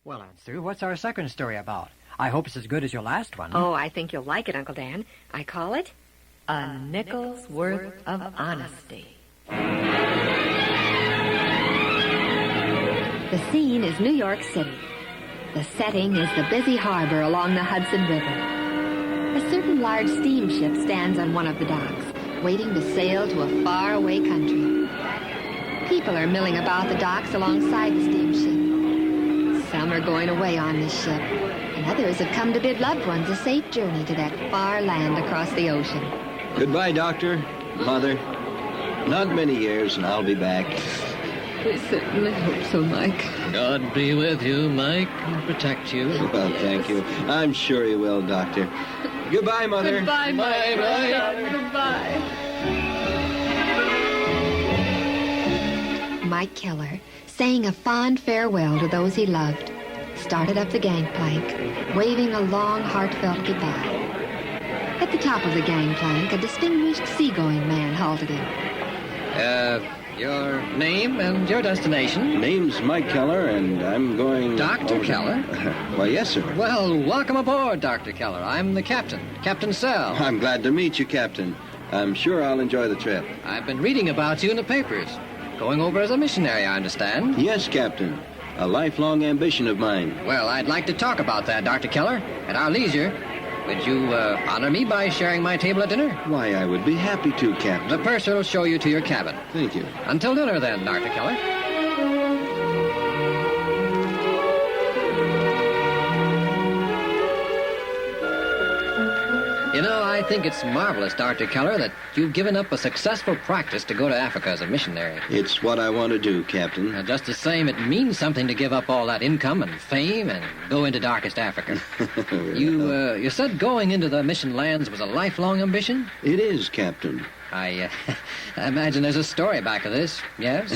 Well, Aunt Sue, what's our second story about? I hope it's as good as your last one. Oh, I think you'll like it, Uncle Dan. I call it A Nickel's Worth of Honesty. The scene is New York City. The setting is the busy harbor along the Hudson River. A certain large steamship stands on one of the docks, waiting to sail to a faraway country. People are milling about the docks alongside the steamship. Some are going away on this ship, and others have come to bid loved ones a safe journey to that far land across the ocean. Goodbye, Doctor, Mother. Not many years, and I'll be back. We certainly hope so, Mike. God be with you, Mike, and protect you. Well, thank you. I'm sure he will, Doctor. Goodbye, Mother. Goodbye, Mike. Bye. Goodbye. Mike Keller, saying a fond farewell to those he loved, started up the gangplank, waving a long, heartfelt goodbye. At the top of the gangplank, a distinguished seagoing man halted him. Your name and your destination? Name's Mike Keller, and I'm going... Dr. Keller? Why, yes, sir. Well, welcome aboard, Dr. Keller. I'm the captain, Captain Sell. I'm glad to meet you, Captain. I'm sure I'll enjoy the trip. I've been reading about you in the papers. Going over as a missionary, I understand. Yes, Captain. A lifelong ambition of mine. Well, I'd like to talk about that, Dr. Keller, at our leisure. Would you honor me by sharing my table at dinner? Why, I would be happy to, Captain. The purser will show you to your cabin. Thank you. Until dinner, then, Dr. Keller. You know, I think it's marvelous, Dr. Keller, that you've given up a successful practice to go to Africa as a missionary. It's what I want to do, Captain. Now, just the same, it means something to give up all that income and fame and go into darkest Africa. You said going into the mission lands was a lifelong ambition? It is, Captain. I imagine there's a story back of this, yes?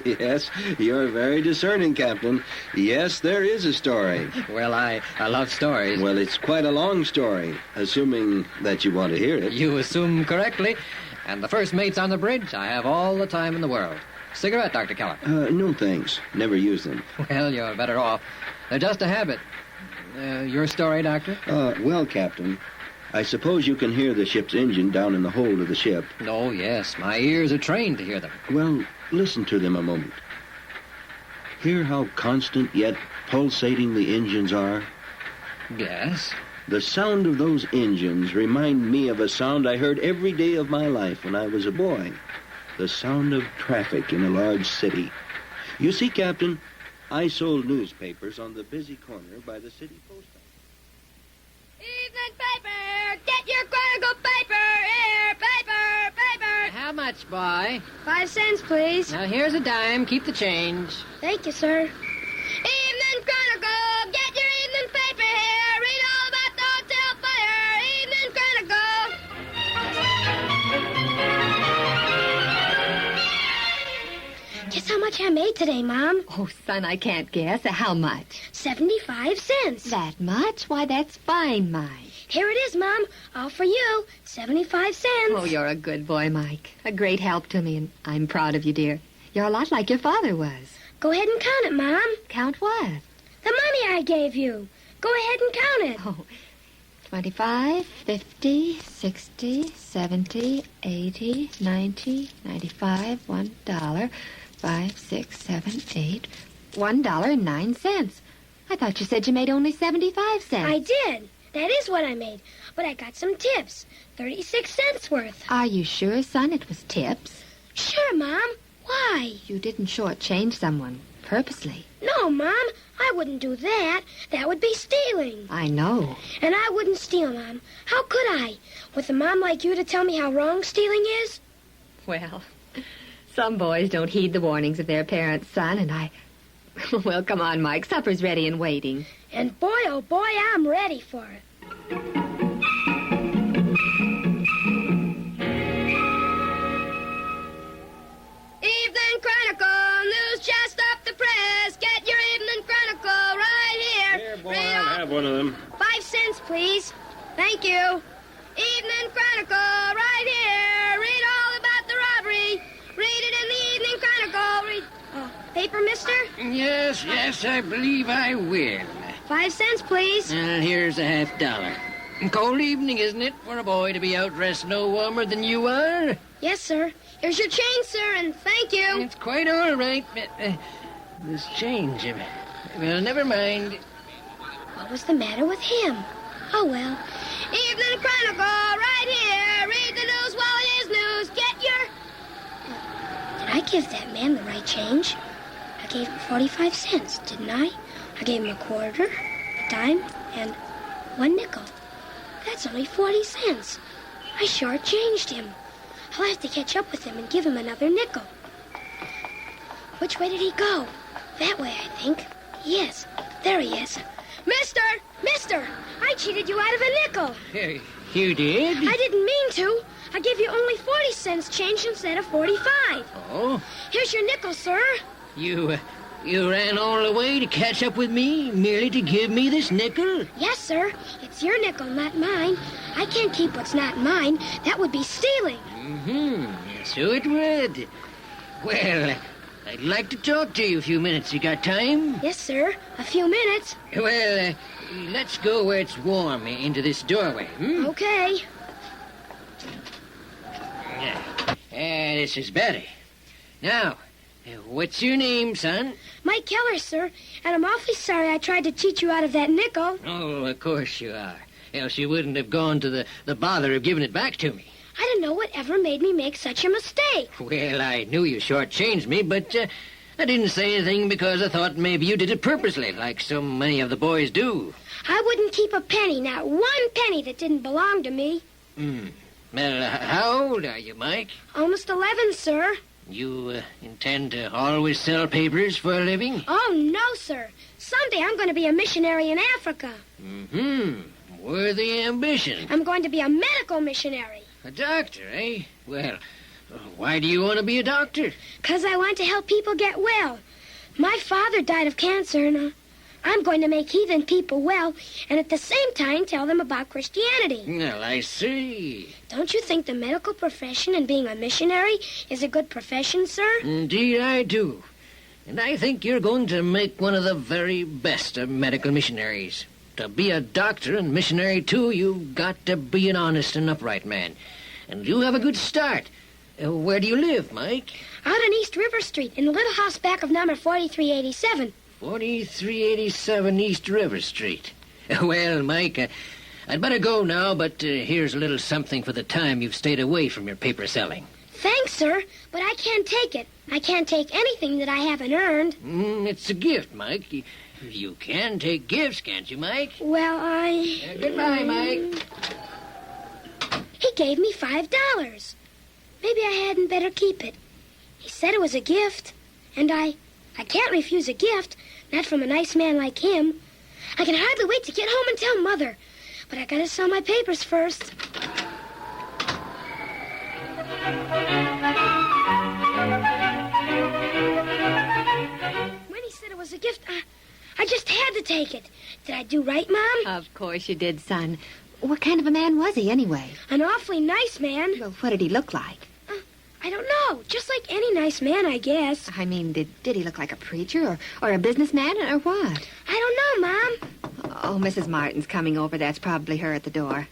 Yes, you're very discerning, Captain. Yes, there is a story. Well, I love stories. Well, it's quite a long story, assuming that you want to hear it. You assume correctly. And the first mate's on the bridge. I have all the time in the world. Cigarette, Dr. Keller? No thanks. Never use them. Well, you're better off. They're just a habit. Your story, Doctor? Well, Captain, I suppose you can hear the ship's engine down in the hold of the ship. Oh, yes. My ears are trained to hear them. Well, listen to them a moment. Hear how constant yet pulsating the engines are? Yes. The sound of those engines remind me of a sound I heard every day of my life when I was a boy. The sound of traffic in a large city. You see, Captain, I sold newspapers on the busy corner by the city post office. Evening paper! Get your Chronicle paper! Here! Paper! How much, boy? 5 cents, please. Now, here's a dime. Keep the change. Thank you, sir. Evening Chronicle! Get your evening paper here! Read all about the hotel fire! Evening Chronicle! Guess how much I made today, Mom? Oh, son, I can't guess. How much? 75 cents. That much? Why, that's fine, Mike. Here it is, Mom. All for you. 75 cents. Oh, you're a good boy, Mike. A great help to me, and I'm proud of you, dear. You're a lot like your father was. Go ahead and count it, Mom. Count what? The money I gave you. Go ahead and count it. Oh, 25, 50, 60, 70, 80, 90, 95, $1, 5, 6, 7, 8, $1.09. I thought you said you made only 75 cents. I did. That is what I made. But I got some tips. 36 cents worth. Are you sure, son, it was tips? Sure, Mom. Why? You didn't shortchange someone purposely. No, Mom. I wouldn't do that. That would be stealing. I know. And I wouldn't steal, Mom. How could I? With a mom like you to tell me how wrong stealing is? Well, some boys don't heed the warnings of their parents, son, and I... Well, come on, Mike. Supper's ready and waiting. And boy, oh boy, I'm ready for it. Evening Chronicle, news just off the press. Get your Evening Chronicle right here. Here, boy, I'll have one of them. 5 cents, please. Thank you. Evening Chronicle right here. Read all about the robbery. Read it in the Evening Chronicle. Paper, mister? Yes, I believe I will. 5 cents, please. Well, here's a $50. Cold evening, isn't it, for a boy to be out dressed no warmer than you are? Yes, sir. Here's your change, sir, and thank you. It's quite all right, but this change... well, never mind. What was the matter with him? Oh, well. Evening Chronicle, right here. Read the news while it is news. Get your... Did I give that man the right change? I gave him 45 cents, didn't I? I gave him a quarter, a dime, and 1 nickel. That's only 40 cents. I shortchanged him. I'll have to catch up with him and give him another nickel. Which way did he go? That way, I think. Yes, there he is. Mister! I cheated you out of a nickel. You did? I didn't mean to. I gave you only 40 cents change instead of 45. Oh? Here's your nickel, sir. You ran all the way to catch up with me, merely to give me this nickel? Yes, sir. It's your nickel, not mine. I can't keep what's not mine. That would be stealing. So it would. Well, I'd like to talk to you a few minutes. You got time? Yes, sir. A few minutes. Well, let's go where it's warm, into this doorway. Okay. This is better. Now, what's your name, son? Mike Keller, sir. And I'm awfully sorry I tried to cheat you out of that nickel. Oh, of course you are. Else you wouldn't have gone to the bother of giving it back to me. I don't know what ever made me make such a mistake. Well, I knew you shortchanged me, but I didn't say anything because I thought maybe you did it purposely, like so many of the boys do. I wouldn't keep a penny, not 1 penny that didn't belong to me. Well, how old are you, Mike? Almost 11, sir. You intend to always sell papers for a living? Oh, no, sir. Someday I'm going to be a missionary in Africa. Worthy ambition. I'm going to be a medical missionary. A doctor, eh? Well, why do you want to be a doctor? 'Cause I want to help people get well. My father died of cancer, and I'm going to make heathen people well, and at the same time tell them about Christianity. Well, I see. Don't you think the medical profession and being a missionary is a good profession, sir? Indeed, I do. And I think you're going to make one of the very best of medical missionaries. To be a doctor and missionary, too, you've got to be an honest and upright man. And you have a good start. Where do you live, Mike? Out on East River Street, in the little house back of number 4387. 4387 East River Street. Well, Mike, I'd better go now, but here's a little something for the time you've stayed away from your paper selling. Thanks, sir, but I can't take it. I can't take anything that I haven't earned. It's a gift, Mike. You can take gifts, can't you, Mike? Well, Goodbye, Mike. He gave me $5. Maybe I hadn't better keep it. He said it was a gift, and I can't refuse a gift, not from a nice man like him. I can hardly wait to get home and tell Mother, but I gotta sell my papers first. When he said it was a gift, I just had to take it. Did I do right, Mom? Of course you did, son. What kind of a man was he, anyway? An awfully nice man. Well, what did he look like? I don't know. Just like any nice man, I guess. I mean, did he look like a preacher or a businessman or what? I don't know, Mom. Oh, Mrs. Martin's coming over. That's probably her at the door.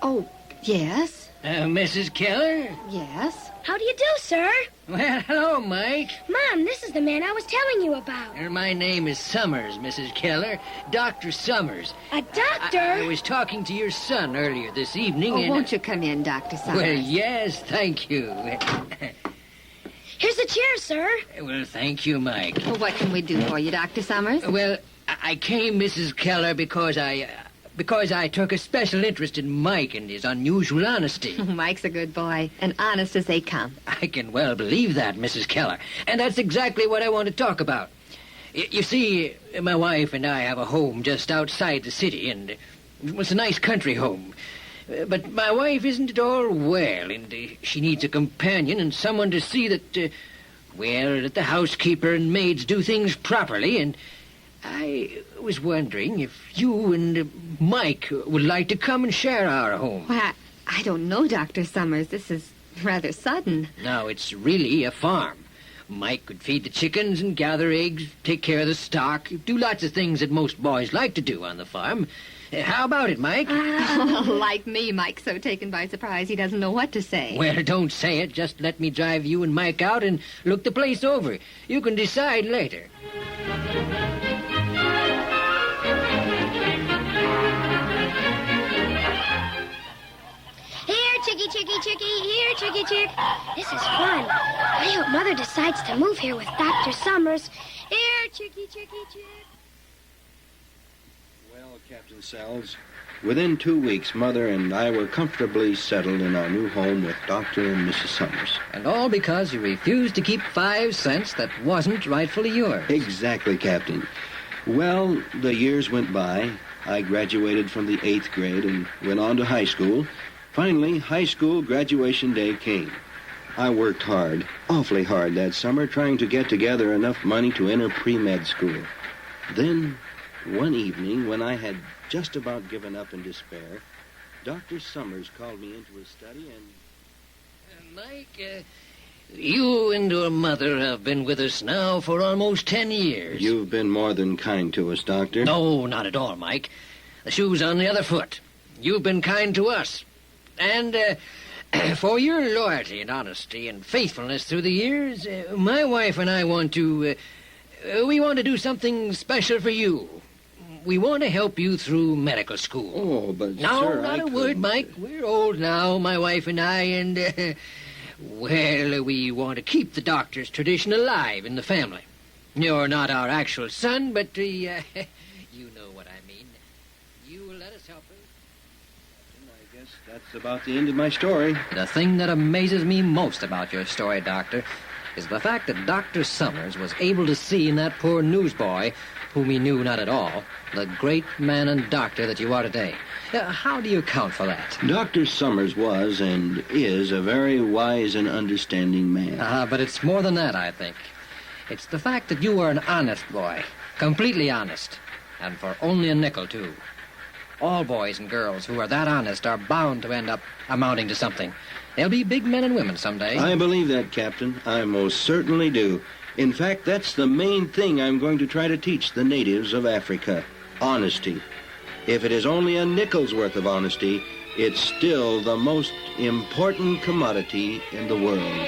Oh, yes? Mrs. Keller? Yes. How do you do, sir? Well, hello, Mike. Mom, this is the man I was telling you about. My name is Summers, Mrs. Keller. Dr. Summers. A doctor? I was talking to your son earlier this evening, Oh, and... won't you come in, Dr. Summers? Well, yes, thank you. Here's a chair, sir. Well, thank you, Mike. Well, what can we do for you, Dr. Summers? Well, I came, Mrs. Keller, because I took a special interest in Mike and his unusual honesty. Mike's a good boy, and honest as they come. I can well believe that, Mrs. Keller. And that's exactly what I want to talk about. You see, my wife and I have a home just outside the city, and it's a nice country home. But my wife isn't at all well, and she needs a companion and someone to see that, that the housekeeper and maids do things properly, and I was wondering if you and Mike would like to come and share our home. Well, I don't know, Dr. Summers. This is Rather sudden. Now, it's really a farm. Mike could feed the chickens and gather eggs, take care of the stock, do lots of things that most boys like to do on the farm. How about it, Mike? Like me, Mike's so taken by surprise he doesn't know what to say. Well, don't say it. Just let me drive you and Mike out and look the place over. You can decide later. Here, chickie, chickie, chickie. Here, chickie, chick. This is fun. I hope Mother decides to move here with Dr. Summers. Here, chickie, chickie, chick. Well, Captain Sells, within 2 weeks, Mother and I were comfortably settled in our new home with Dr. and Mrs. Summers. And all because you refused to keep 5 cents that wasn't rightfully yours. Exactly, Captain. Well, the years went by. I graduated from the 8th grade and went on to high school. Finally, high school graduation day came. I worked hard, awfully hard that summer, trying to get together enough money to enter pre-med school. Then, one evening, when I had just about given up in despair, Dr. Summers called me into his study and... Mike, you and your mother have been with us now for almost 10 years. You've been more than kind to us, Doctor. No, not at all, Mike. The shoe's on the other foot. You've been kind to us. And for your loyalty and honesty and faithfulness through the years, my wife and I want to... we want to do something special for you. We want to help you through medical school. Oh, but No, sir, not I a word, couldn't. Mike. We're old now, my wife and I, and, well, we want to keep the doctor's tradition alive in the family. You're not our actual son, but, you know what I mean. You will let us help her. I guess that's about the end of my story. The thing that amazes me most about your story, Doctor, is the fact that Dr. Summers was able to see in that poor newsboy, whom he knew not at all, the great man and doctor that you are today. How do you account for that? Dr. Summers was and is a very wise and understanding man. But it's more than that, I think. It's the fact that you were an honest boy, completely honest, and for only a nickel, too. All boys and girls who are that honest are bound to end up amounting to something. They'll be big men and women someday. I believe that, Captain. I most certainly do. In fact, that's the main thing I'm going to try to teach the natives of Africa. Honesty. If it is only a nickel's worth of honesty, it's still the most important commodity in the world.